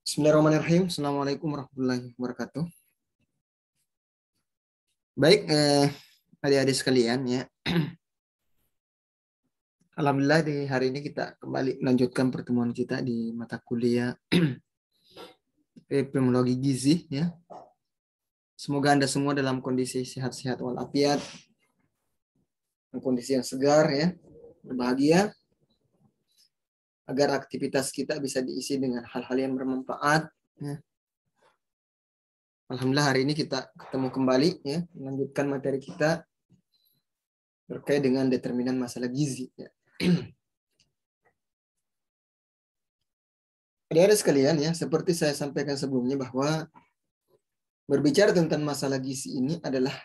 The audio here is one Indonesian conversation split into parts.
Bismillahirrahmanirrahim. Assalamualaikum warahmatullahi wabarakatuh. Baik, adik-adik sekalian ya. Alhamdulillah di hari ini kita kembali melanjutkan pertemuan kita di mata kuliah epidemiologi gizi ya. Semoga Anda semua dalam kondisi sehat-sehat walafiat, kondisi yang segar ya, berbahagia, agar aktivitas kita bisa diisi dengan hal-hal yang bermanfaat ya. Alhamdulillah hari ini kita ketemu kembali ya, melanjutkan materi kita terkait dengan determinan masalah gizi ya. Adik-adik sekalian ya, seperti saya sampaikan sebelumnya bahwa berbicara tentang masalah gizi ini adalah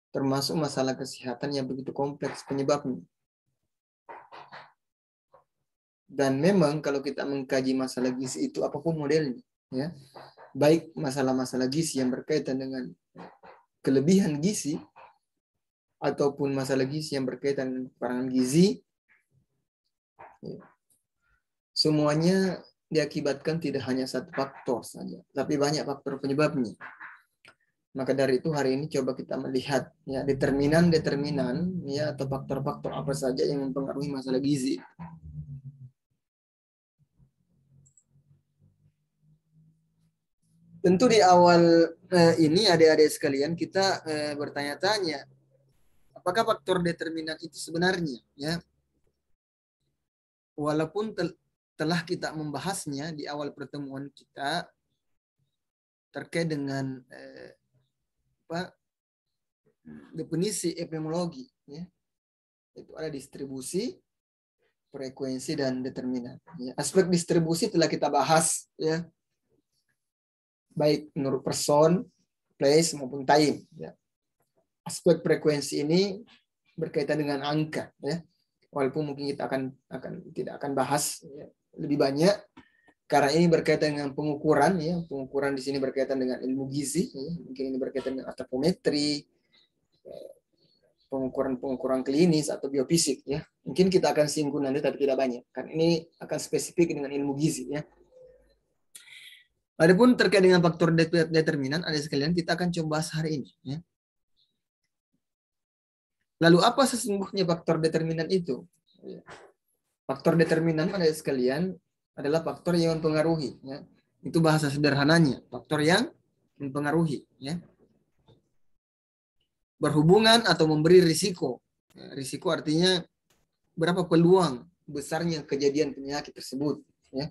termasuk masalah kesehatan yang begitu kompleks penyebabnya. Dan memang kalau kita mengkaji masalah gizi itu apapun modelnya ya, baik masalah-masalah gizi yang berkaitan dengan kelebihan gizi ataupun masalah gizi yang berkaitan dengan kekurangan gizi, semuanya diakibatkan tidak hanya satu faktor saja, tapi banyak faktor penyebabnya. Maka dari itu hari ini coba kita melihat ya determinan ya atau faktor-faktor apa saja yang mempengaruhi masalah gizi. Tentu di awal ini adik-adik sekalian kita bertanya-tanya, apakah faktor determinan itu sebenarnya ya? Walaupun telah kita membahasnya di awal pertemuan kita terkait dengan definisi epidemiologi ya. Itu ada distribusi, frekuensi dan determinan ya. Aspek distribusi telah kita bahas ya, baik menurut person, place maupun time ya. Aspek frekuensi ini berkaitan dengan angka ya, walaupun mungkin kita tidak akan bahas ya, lebih banyak karena ini berkaitan dengan pengukuran ya. Pengukuran di sini berkaitan dengan ilmu gizi ya. Mungkin ini berkaitan dengan antropometri, pengukuran klinis atau biofisik ya. Mungkin kita akan singgung nanti tapi tidak banyak kan ini akan spesifik dengan ilmu gizi ya. Adapun terkait dengan faktor determinan ada sekalian kita akan coba bahas hari ini ya. Lalu apa sesungguhnya faktor determinan itu? Faktor determinan pada sekalian adalah faktor yang mempengaruhi. Ya. Itu bahasa sederhananya, faktor yang mempengaruhi. Ya. Berhubungan atau memberi risiko. Ya, risiko artinya berapa peluang besarnya kejadian penyakit tersebut. Ya.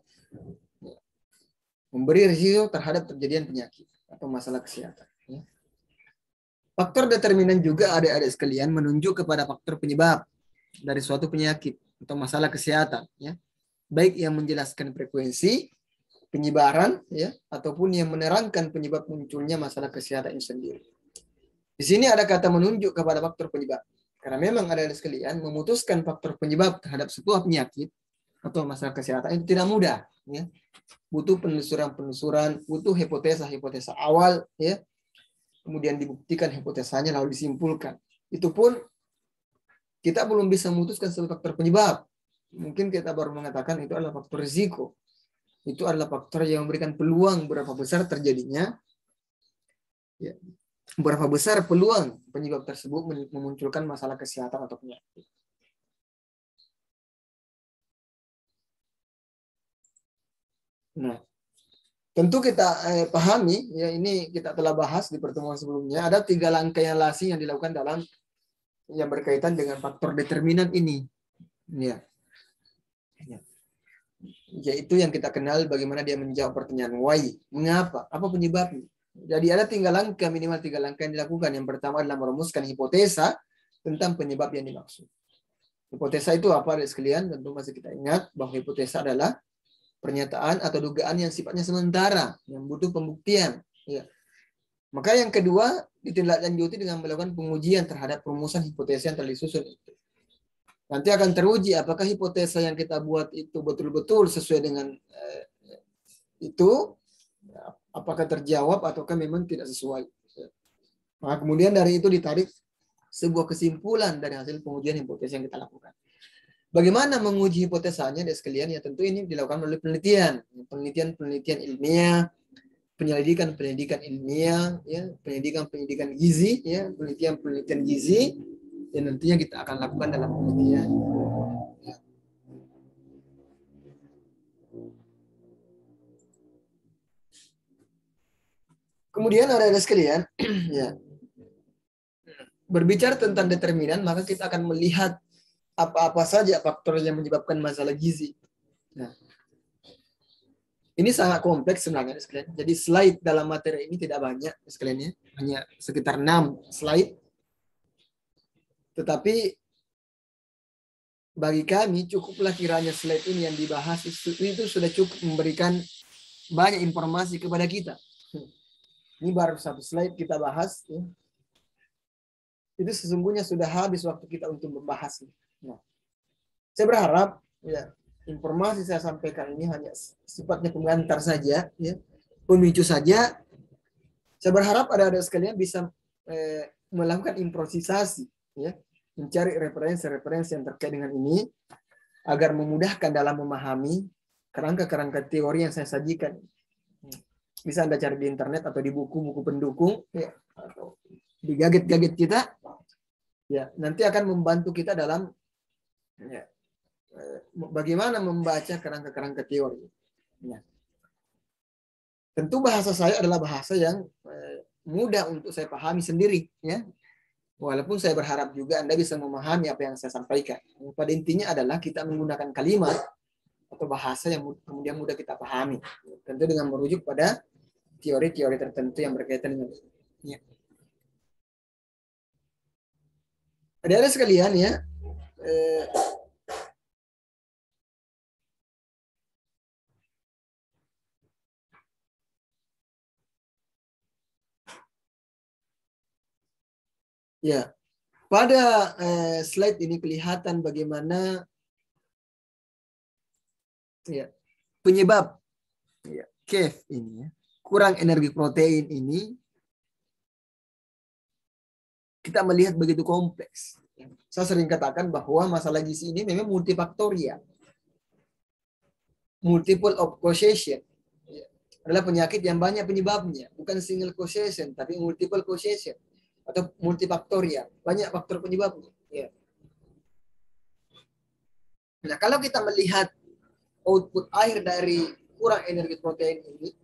Memberi risiko terhadap terjadian penyakit atau masalah kesehatan. Ya. Faktor determinan juga adik-adik sekalian menunjuk kepada faktor penyebab dari suatu penyakit atau masalah kesehatan, ya. Baik yang menjelaskan frekuensi, penyebaran, ya, ataupun yang menerangkan penyebab munculnya masalah kesehatan itu sendiri. Di sini ada kata menunjuk kepada faktor penyebab. Karena memang adik-adik sekalian memutuskan faktor penyebab terhadap sebuah penyakit atau masalah kesehatan itu tidak mudah, ya. Butuh penelusuran, butuh hipotesa awal, ya. Kemudian dibuktikan hipotesanya lalu disimpulkan. Itu pun kita belum bisa memutuskan sebagai faktor penyebab. Mungkin kita baru mengatakan itu adalah faktor risiko. Itu adalah faktor yang memberikan peluang berapa besar terjadinya, ya, berapa besar peluang penyebab tersebut memunculkan masalah kesehatan atau penyakit. Nah, tentu kita pahami, ya ini kita telah bahas di pertemuan sebelumnya, ada 3 langkah yang dilakukan dalam yang berkaitan dengan faktor determinan ini. Ya. Yaitu yang kita kenal bagaimana dia menjawab pertanyaan why, mengapa, apa penyebabnya. Jadi ada 3 langkah, minimal 3 langkah yang dilakukan. Yang pertama adalah merumuskan hipotesa tentang penyebab yang dimaksud. Hipotesa itu apa sekalian? Tentu masih kita ingat bahwa hipotesa adalah pernyataan atau dugaan yang sifatnya sementara, yang butuh pembuktian. Ya. Maka yang kedua ditindaklanjuti dengan melakukan pengujian terhadap perumusan hipotesa yang telah disusun itu. Nanti akan teruji apakah hipotesa yang kita buat itu betul-betul sesuai dengan itu, apakah terjawab ataukah memang tidak sesuai. Maka kemudian dari itu ditarik sebuah kesimpulan dari hasil pengujian hipotesa yang kita lakukan. Bagaimana menguji hipotesanya, dan sekalian? Ya tentu ini dilakukan melalui penelitian, penelitian ilmiah, penyelidikan ilmiah, ya, penelitikan gizi, ya, penelitian gizi, yang nantinya kita akan lakukan dalam penelitian. Kemudian ada sekalian, ya, berbicara tentang determinan, maka kita akan melihat apa-apa saja faktor yang menyebabkan masalah gizi. Nah, ini sangat kompleks sebenarnya sekalian. Jadi slide dalam materi ini tidak banyak sekalian, ya, hanya sekitar 6 slide. Tetapi bagi kami cukuplah kiranya slide ini yang dibahas itu sudah cukup memberikan banyak informasi kepada kita. Ini baru satu slide kita bahas, ya. Itu sesungguhnya sudah habis waktu kita untuk membahasnya. Nah, saya berharap, ya, informasi saya sampaikan ini hanya sifatnya pengantar saja, ya, pemicu saja. Saya berharap ada sekalian bisa melakukan improvisasi, ya, mencari referensi-referensi yang terkait dengan ini agar memudahkan dalam memahami kerangka-kerangka teori yang saya sajikan. Bisa Anda cari di internet atau di buku-buku pendukung, ya, atau di gadget-gadget kita, ya, nanti akan membantu kita dalam, ya, bagaimana membaca kerangka-kerangka teori. Ya. Tentu bahasa saya adalah bahasa yang mudah untuk saya pahami sendiri, ya. Walaupun saya berharap juga Anda bisa memahami apa yang saya sampaikan. Pada intinya adalah kita menggunakan kalimat atau bahasa yang kemudian mudah kita pahami. Tentu dengan merujuk pada teori-teori tertentu yang berkaitan dengan ini. Ya. Adik-adik sekalian, ya, ya, pada slide ini kelihatan bagaimana, ya, penyebab, ya, CAF ini, ya, kurang energi protein ini kita melihat begitu kompleks. Saya sering katakan bahwa masalah gizi ini memang multifaktorial, multiple of causation, ya, adalah penyakit yang banyak penyebabnya, bukan single causation tapi multiple causation atau multifaktorial, banyak faktor penyebabnya. Ya. Nah, kalau kita melihat output akhir dari kurang energi protein ini,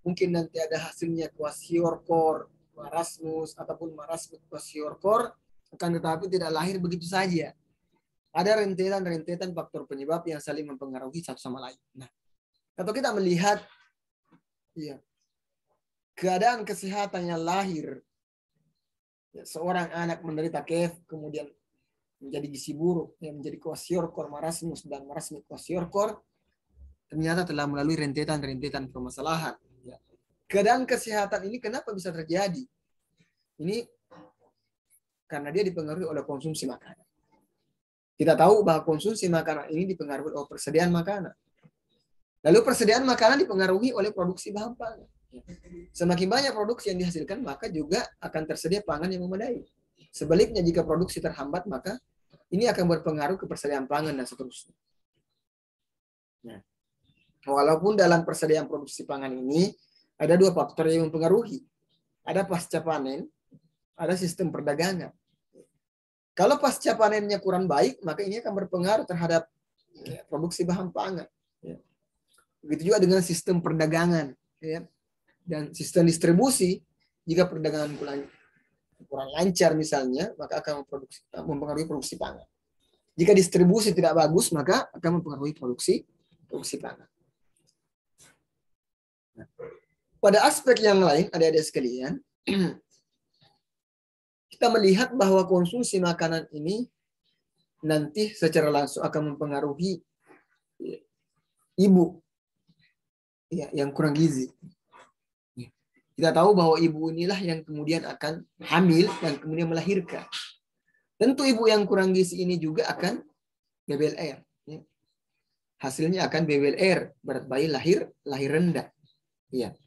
mungkin nanti ada hasilnya kwashiorkor, marasmus, ataupun marasmus kwashiorkor, akan tetapi tidak lahir begitu saja. Ada rentetan-rentetan faktor penyebab yang saling mempengaruhi satu sama lain. Nah, kalau kita melihat, ya, keadaan kesehatan yang lahir, ya, seorang anak menderita KEF, kemudian menjadi gizi buruk, yang menjadi kwashiorkor, marasmus, dan marasmus kwashiorkor, ternyata telah melalui rentetan-rentetan permasalahan. Ya. Keadaan kesehatan ini kenapa bisa terjadi? Ini karena dia dipengaruhi oleh konsumsi makanan. Kita tahu bahwa konsumsi makanan ini dipengaruhi oleh persediaan makanan. Lalu persediaan makanan dipengaruhi oleh produksi bahan pangan. Semakin banyak produksi yang dihasilkan, maka juga akan tersedia pangan yang memadai. Sebaliknya, jika produksi terhambat, maka ini akan berpengaruh ke persediaan pangan dan seterusnya. Nah, walaupun dalam persediaan produksi pangan ini ada dua faktor yang mempengaruhi. Ada pasca panen, ada sistem perdagangan. Kalau pasca panennya kurang baik, maka ini akan berpengaruh terhadap, ya, produksi bahan pangan. Ya. Begitu juga dengan sistem perdagangan, ya, dan sistem distribusi. Jika perdagangan kurang lancar misalnya, maka akan mempengaruhi produksi pangan. Jika distribusi tidak bagus, maka akan mempengaruhi produksi pangan. Nah, pada aspek yang lain, adik-adik sekalian, kita melihat bahwa konsumsi makanan ini nanti secara langsung akan mempengaruhi, ya, ibu, ya, yang kurang gizi. Kita tahu bahwa ibu inilah yang kemudian akan hamil dan kemudian melahirkan. Tentu ibu yang kurang gizi ini juga akan BBLR. Ya. Hasilnya akan BBLR, berat bayi lahir rendah. Ya.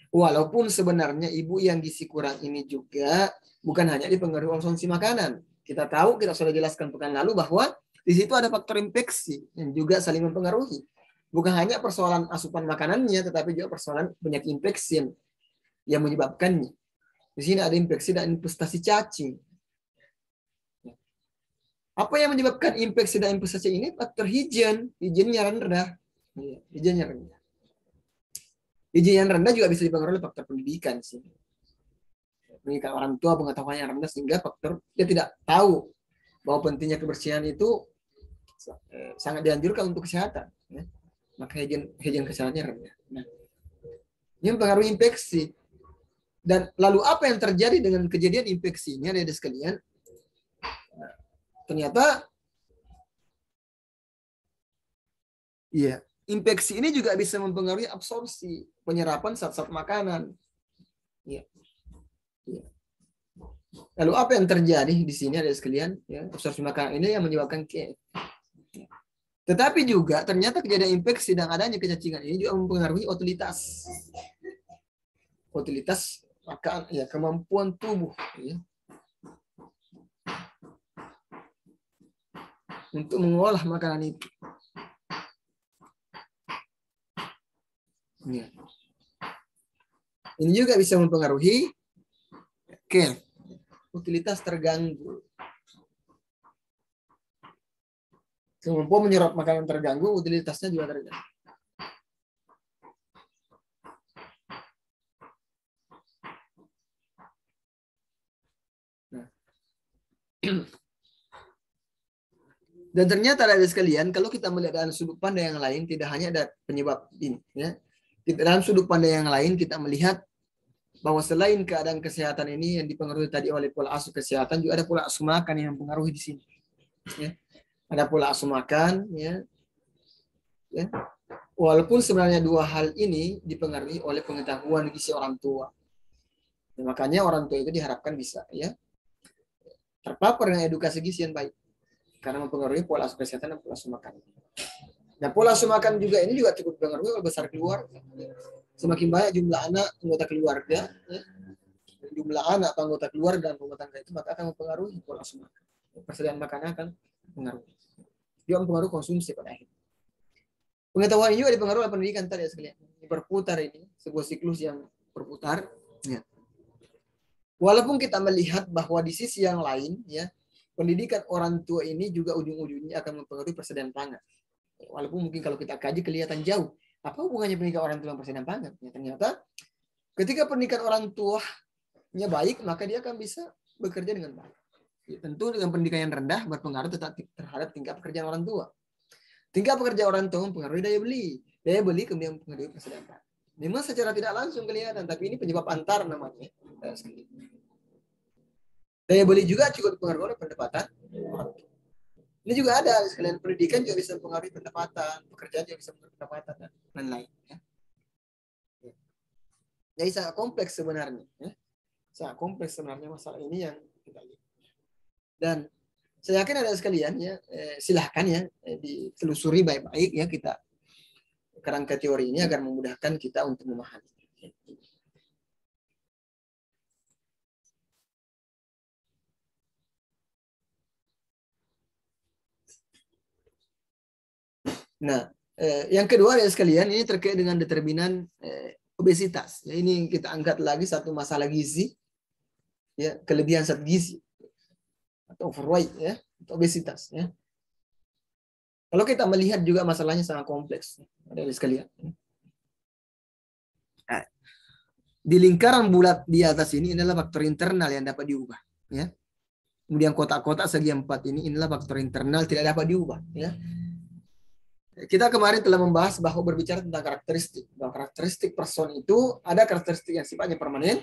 Walaupun sebenarnya ibu yang gizi kurang ini juga bukan hanya dipengaruhi konsumsi makanan. Kita tahu, kita sudah jelaskan pekan lalu bahwa Di situ ada faktor infeksi yang juga saling mempengaruhi. Bukan hanya persoalan asupan makanannya, tetapi juga persoalan penyakit infeksi yang menyebabkannya. Di sini ada infeksi dan infestasi cacing. Apa yang menyebabkan infeksi dan infestasi ini? Faktor higiennya rendah. Higiennya rendah. Higien yang rendah juga bisa dipengaruhi oleh faktor pendidikan sih. Pendidikan orang tua, pengetahuan yang rendah sehingga faktor dia tidak tahu bahwa pentingnya kebersihan itu sangat dianjurkan untuk kesehatan. Ya. Maka higien kesehatannya rendah. Nah, ini mempengaruhi infeksi. Dan lalu apa yang terjadi dengan kejadian infeksinya, adik sekalian? Ternyata, iya, infeksi ini juga bisa mempengaruhi absorpsi, penyerapan zat-zat makanan. Ya. Ya. Lalu apa yang terjadi di sini ada sekalian? Ya, absorpsi makanan ini yang menyebabkan KF. Tetapi juga ternyata kejadian infeksi dan adanya kecacingan ini juga mempengaruhi utilitas. Utilitas makanan, ya, kemampuan tubuh, ya, untuk mengolah makanan itu. Ya. Ini juga bisa mempengaruhi utilitas terganggu. Kemampuan menyerap makanan terganggu, utilitasnya juga terganggu. Nah. Dan ternyata ada sekalian, kalau kita melihat dalam sudut pandang yang lain, tidak hanya ada penyebab ini. Ya. Dalam sudut pandang yang lain, kita melihat bahwa selain keadaan kesehatan ini yang dipengaruhi tadi oleh pola asuh kesehatan, juga ada pola asuh makan yang mempengaruhi di sini. Ya. Ada pola asuh makan, ya. Ya. Walaupun sebenarnya dua hal ini dipengaruhi oleh pengetahuan gizi orang tua. Ya, makanya orang tua itu diharapkan bisa, ya, terpapar dengan edukasi gizi yang baik, karena mempengaruhi pola asuh kesehatan dan pola asuh makan. Nah, pola asuh makan juga ini juga cukup dipengaruhi oleh besar keluarga. Semakin banyak jumlah anak anggota keluarga, ya, jumlah anak atau anggota keluarga dan rumah tangga itu, maka akan mempengaruhi pola asuh makan. Persediaan makannya akan mempengaruhi. Dia mempengaruhi konsumsi pada akhirnya. Pengetahuan ini juga dipengaruhi oleh pendidikan tadi ya sekalian. Berputar ini, sebuah siklus yang berputar. Ya. Walaupun kita melihat bahwa di sisi yang lain, ya, pendidikan orang tua ini juga ujung-ujungnya akan mempengaruhi persediaan pangan. Walaupun mungkin kalau kita kaji kelihatan jauh. Apa hubungannya pendidikan orang tua dengan persediaan pangan? Ya, ternyata ketika pendidikan orang tuanya baik, maka dia akan bisa bekerja dengan baik. Ya, tentu dengan pendidikan yang rendah berpengaruh terhadap tingkat pekerjaan orang tua. Tingkat pekerjaan orang tua mempengaruhi daya beli. Daya beli kemudian mempengaruhi persediaan pangan. Memang secara tidak langsung kelihatan, tapi ini penyebab antar namanya. Daya beli juga cukup dipengaruhi oleh pendapatan. Ini juga ada sekalian, pendidikan juga bisa mempengaruhi pendapatan, pekerjaan juga bisa mempengaruhi pendapatan dan lain-lain. Ya. Jadi sangat kompleks sebenarnya. Ya. Sangat kompleks sebenarnya masalah ini yang kita lihat. Dan saya yakin ada sekalian ya, silahkan ya ditelusuri baik-baik ya kita kerangka teori ini agar memudahkan kita untuk memahami. Nah, yang kedua ya sekalian, ini terkait dengan determinan obesitas. Ya, ini kita angkat lagi satu masalah gizi, ya, kelebihan zat gizi atau overweight, ya, atau obesitas. Ya. Kalau kita melihat juga masalahnya sangat kompleks, ada sekalian. Nah, di lingkaran bulat di atas ini adalah faktor internal yang dapat diubah. Ya. Kemudian kotak-kotak segi 4 ini inilah faktor internal tidak dapat diubah. Ya. Kita kemarin telah membahas bahwa berbicara tentang karakteristik. Bahwa karakteristik person itu ada karakteristik yang sifatnya permanen,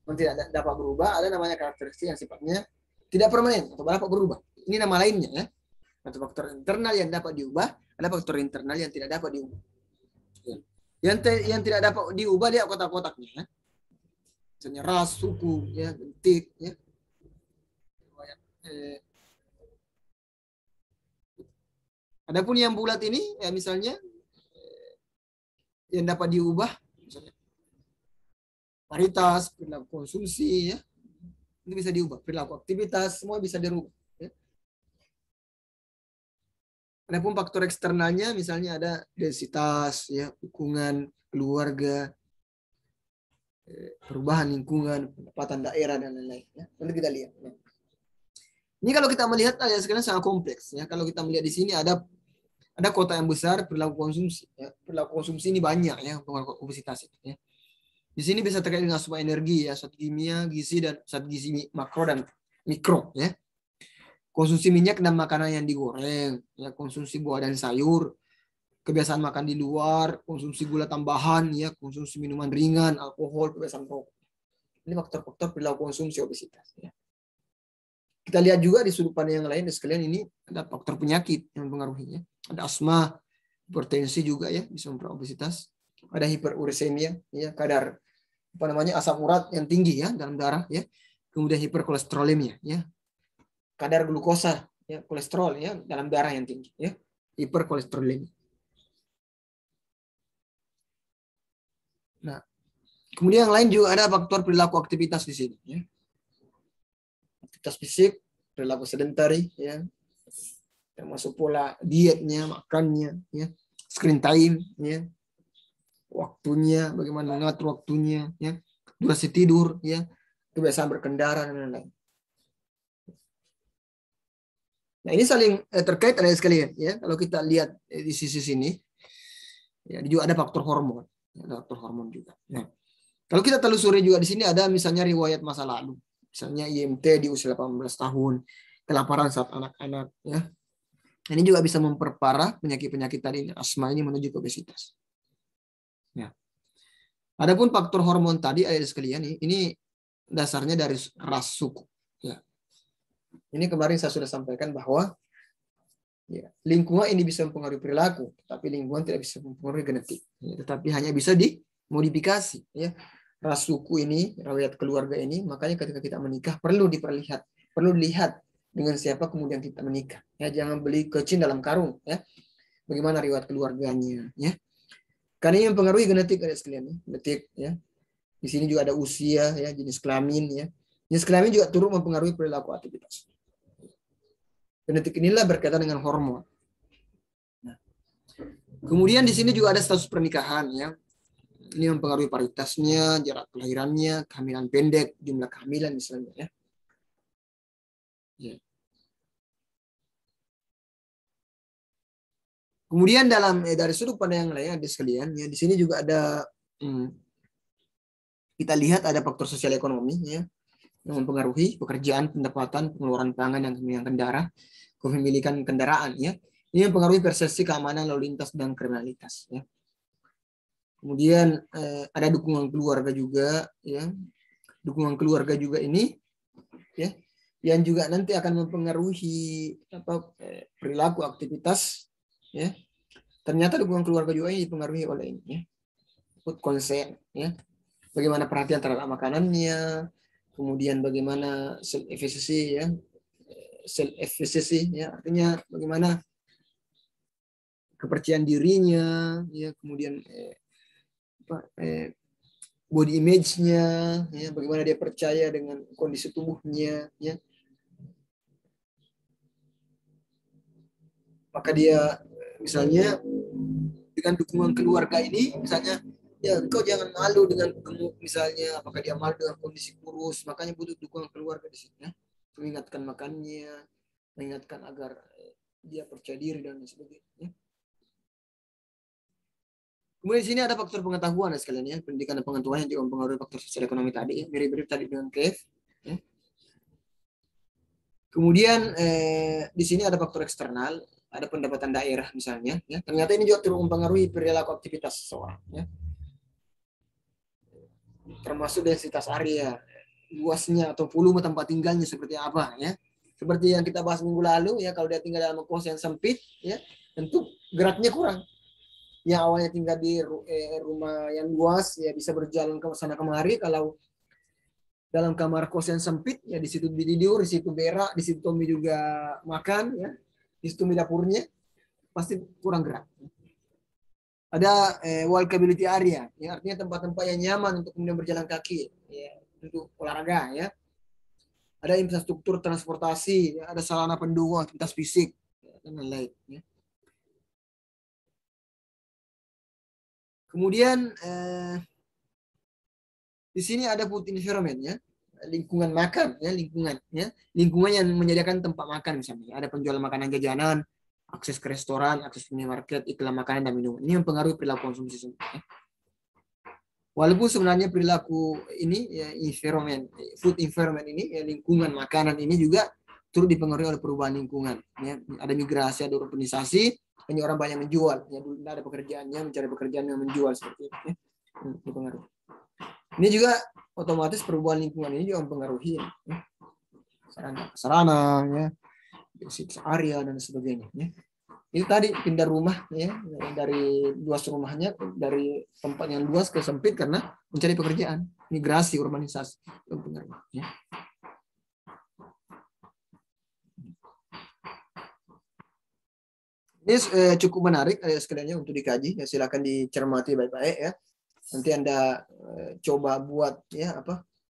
yang tidak dapat berubah. Ada namanya karakteristik yang sifatnya tidak permanen atau dapat berubah. Ini nama lainnya ya. Atau faktor internal yang dapat diubah, ada faktor internal yang tidak dapat diubah. Yang tidak dapat diubah dia kotak-kotaknya. Ya. Misalnya ras, suku, ya, bentik, ya. Adapun yang bulat ini, ya misalnya yang dapat diubah, misalnya paritas, perilaku konsumsi, ya, itu bisa diubah. Perilaku aktivitas, semua bisa dirubah. Ya. Adapun faktor eksternalnya misalnya ada densitas, ya, dukungan keluarga, perubahan lingkungan, pendapatan daerah dan lain-lain. Ya. Nanti kita lihat. Ya. Ini kalau kita melihat ya sekarang sangat kompleks. Ya. Kalau kita melihat di sini ada kota yang besar perilaku konsumsi. Ya. Perilaku konsumsi ini banyak ya pengaruh obesitas. Ya. Di sini bisa terkait dengan asupan energi, ya, zat kimia, gizi dan zat gizi makro dan mikro. Ya. Konsumsi minyak dan makanan yang digoreng, ya, konsumsi buah dan sayur, kebiasaan makan di luar, konsumsi gula tambahan, ya, konsumsi minuman ringan, alkohol, kebiasaan rokok. Ini faktor-faktor perilaku konsumsi obesitas. Ya. Kita lihat juga di sudut pandang yang lain, sekalian ini ada faktor penyakit yang mempengaruhinya. Ada asma, hipertensi juga ya bisa mempengaruhi obesitas. Ada hiperuremia, ya, kadar asam urat yang tinggi ya dalam darah, ya. Kemudian hiperkolesterolemia, ya. Kadar glukosa, ya, kolesterol ya dalam darah yang tinggi, ya, hiperkolesterolemia. Nah, kemudian yang lain juga ada faktor perilaku aktivitas di sini, ya. Aktivitas fisik, perilaku sedentary, ya, termasuk pola dietnya, makannya, ya, screen time, ya, waktunya, bagaimana mengatur waktunya, ya, durasi tidur, ya, kebiasaan berkendara dan lain-lain. Nah, ini saling terkait ada sekalian, ya. Kalau kita lihat di sisi sini, ya, juga ada faktor hormon, ya, ada faktor hormon juga. Nah, kalau kita telusuri juga di sini ada misalnya riwayat masa lalu, misalnya IMT di usia 18 tahun, kelaparan saat anak-anak, ya. Ini juga bisa memperparah penyakit-penyakit tadi, asma ini menuju ke obesitas. Ya. Adapun faktor hormon tadi ada sekalian, ini dasarnya dari ras suku. Ya. Ini kemarin saya sudah sampaikan bahwa ya, lingkungan ini bisa mempengaruhi perilaku, tapi lingkungan tidak bisa mempengaruhi genetik. Ya, tetapi hanya bisa dimodifikasi. Ya. Ras suku ini, riwayat keluarga ini, makanya ketika kita menikah perlu dilihat dengan siapa kemudian kita menikah. Ya, jangan beli kecil dalam karung. Ya. Bagaimana riwayat keluarganya. Ya. Karena ini mempengaruhi genetik sekalian. Genetik. Ya. Di sini juga ada usia, ya, jenis kelamin. Ya. Jenis kelamin juga turut mempengaruhi perilaku aktivitas. Genetik inilah berkaitan dengan hormon. Nah, kemudian di sini juga ada status pernikahan, ya. Ini mempengaruhi paritasnya, jarak kelahirannya, kehamilan pendek, jumlah kehamilan misalnya, ya. Ya. Kemudian dari sudut pandang yang lain ada sekalian, ya, di sini juga ada kita lihat ada faktor sosial ekonomi, ya, yang mempengaruhi pekerjaan, pendapatan, pengeluaran pangan dan kemilikan darah, kepemilikan kendaraan, ya. Ini mempengaruhi persepsi keamanan lalu lintas dan kriminalitas, ya. Kemudian ada dukungan keluarga juga, ya. Dukungan keluarga juga ini, ya, yang juga nanti akan mempengaruhi perilaku aktivitas, ya. Ternyata dukungan keluarga juga ini dipengaruhi oleh ini, ya. Food consent, ya. Bagaimana perhatian terhadap makanannya, kemudian bagaimana self efficacy, ya. Self efficacy, ya, artinya bagaimana kepercayaan dirinya, ya, kemudian body image-nya, ya, bagaimana dia percaya dengan kondisi tubuhnya, ya. Maka dia misalnya dengan dukungan keluarga ini, misalnya, ya, engkau jangan malu dengan gemuk misalnya, apakah dia malu dengan kondisi kurus, makanya butuh dukungan keluarga di sini, ya. Mengingatkan makannya, mengingatkan agar dia percaya diri dan sebagainya. Kemudian di sini ada faktor pengetahuan ya sekalian, ya, pendidikan dan pengetahuan yang juga mempengaruhi faktor sosial ekonomi tadi, ya, mirip-mirip tadi dengan Kev. Ya. Kemudian di sini ada faktor eksternal, ada pendapatan daerah misalnya, ya. Ternyata ini juga turut mempengaruhi perilaku aktivitas seseorang, ya. Termasuk densitas area, luasnya atau volume tempat tinggalnya seperti apa, ya. Seperti yang kita bahas minggu lalu, ya, kalau dia tinggal dalam kos yang sempit, ya, tentu geraknya kurang. Yang awalnya tinggal di rumah yang luas, ya, bisa berjalan ke sana kemari. Kalau dalam kamar kos yang sempit, ya, di situ tidur, di situ berak, di situ Tommy juga makan, ya, di situ dapurnya, pasti kurang gerak. Ada walkability area, ya, artinya tempat-tempat yang nyaman untuk kemudian berjalan kaki, ya, untuk olahraga, ya. Ada infrastruktur transportasi, ya, ada sarana pendukung aktivitas fisik, ya, dan lain-lain, ya. Kemudian di sini ada food environment ya, lingkungan makan ya, lingkungan yang menyediakan tempat makan misalnya. Ada penjual makanan jajanan, akses ke restoran, akses ke minimarket, iklan makanan dan minuman. Ini mempengaruhi perilaku konsumsi sebenarnya. Walaupun sebenarnya perilaku ini ya, food environment ini ya, lingkungan makanan ini juga turut dipengaruhi oleh perubahan lingkungan. Ya. Ada migrasi, ada urbanisasi, banyak orang banyak menjual. Ya, dulu ada pekerjaannya, mencari pekerjaan yang menjual seperti itu. Ya. Dipengaruhi. Ini juga otomatis perubahan lingkungan ini juga mempengaruhi ya. Sarana, ya, area dan sebagainya. Ya. Itu tadi pindah rumah ya dari luas rumahnya dari tempat yang luas ke sempit karena mencari pekerjaan, migrasi, urbanisasi. Ya. Ini cukup menarik sekalian untuk dikaji. Ya, silakan dicermati baik-baik ya. Nanti Anda coba buat ya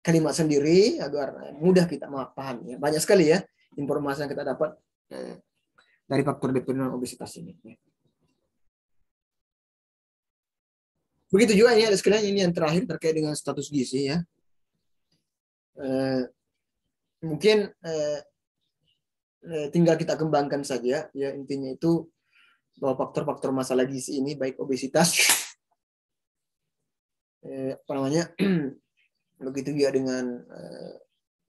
kalimat sendiri agar mudah kita paham ya. Banyak sekali ya informasi yang kita dapat dari faktor determinan obesitas ini. Ya. Begitu juga ini ada sekalian ini yang terakhir terkait dengan status gizi ya. Mungkin tinggal kita kembangkan saja ya, intinya itu bahwa faktor-faktor masalah gizi ini baik obesitas begitu juga dengan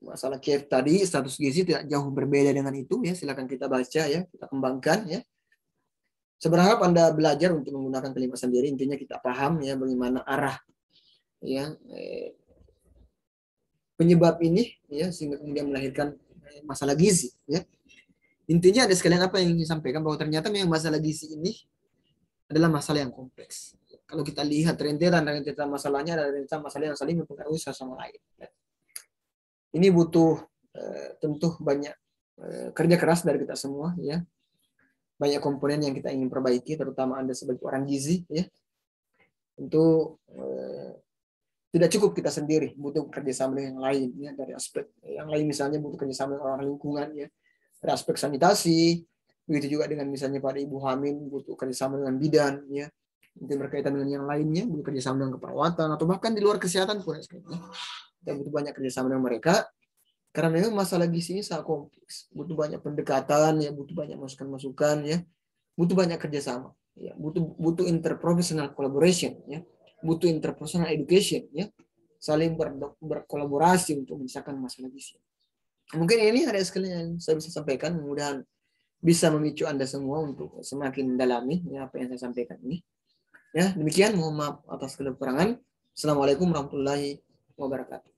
masalah KF tadi, status gizi tidak jauh berbeda dengan itu ya. Silakan kita baca ya, kita kembangkan ya. Seberharap Anda belajar untuk menggunakan kalimat sendiri, intinya kita paham ya bagaimana arah ya penyebab ini ya sehingga kemudian melahirkan masalah gizi ya. Intinya ada sekalian apa yang ingin disampaikan bahwa ternyata memang masalah gizi ini adalah masalah yang kompleks. Kalau kita lihat rentetan masalahnya ada rentetan masalah yang saling mempengaruhi satu sama lain. Ini butuh tentu banyak kerja keras dari kita semua ya. Banyak komponen yang kita ingin perbaiki, terutama Anda sebagai orang gizi ya. Tentu tidak cukup kita sendiri, butuh kerjasama dengan yang lain ya, dari aspek yang lain misalnya butuh kerjasama dengan orang lingkungan ya, dari aspek sanitasi, begitu juga dengan misalnya pada ibu hamil butuh kerjasama dengan bidan ya, mungkin berkaitan dengan yang lainnya butuh kerjasama dengan keperawatan atau bahkan di luar kesehatan pun ya. Kita butuh banyak kerjasama dengan mereka karena memang masalah gizi ini sangat kompleks, butuh banyak pendekatan ya, butuh banyak masukan-masukan ya, butuh banyak kerjasama ya, butuh interprofessional collaboration ya, butuh interpersonal education ya, saling berkolaborasi untuk menyelesaikan masalah gizi. Mungkin ini ada sekali yang saya bisa sampaikan, mudah-mudahan bisa memicu Anda semua untuk semakin dalami ya apa yang saya sampaikan ini. Ya, demikian, mohon maaf atas kekurangan. Assalamualaikum warahmatullahi wabarakatuh.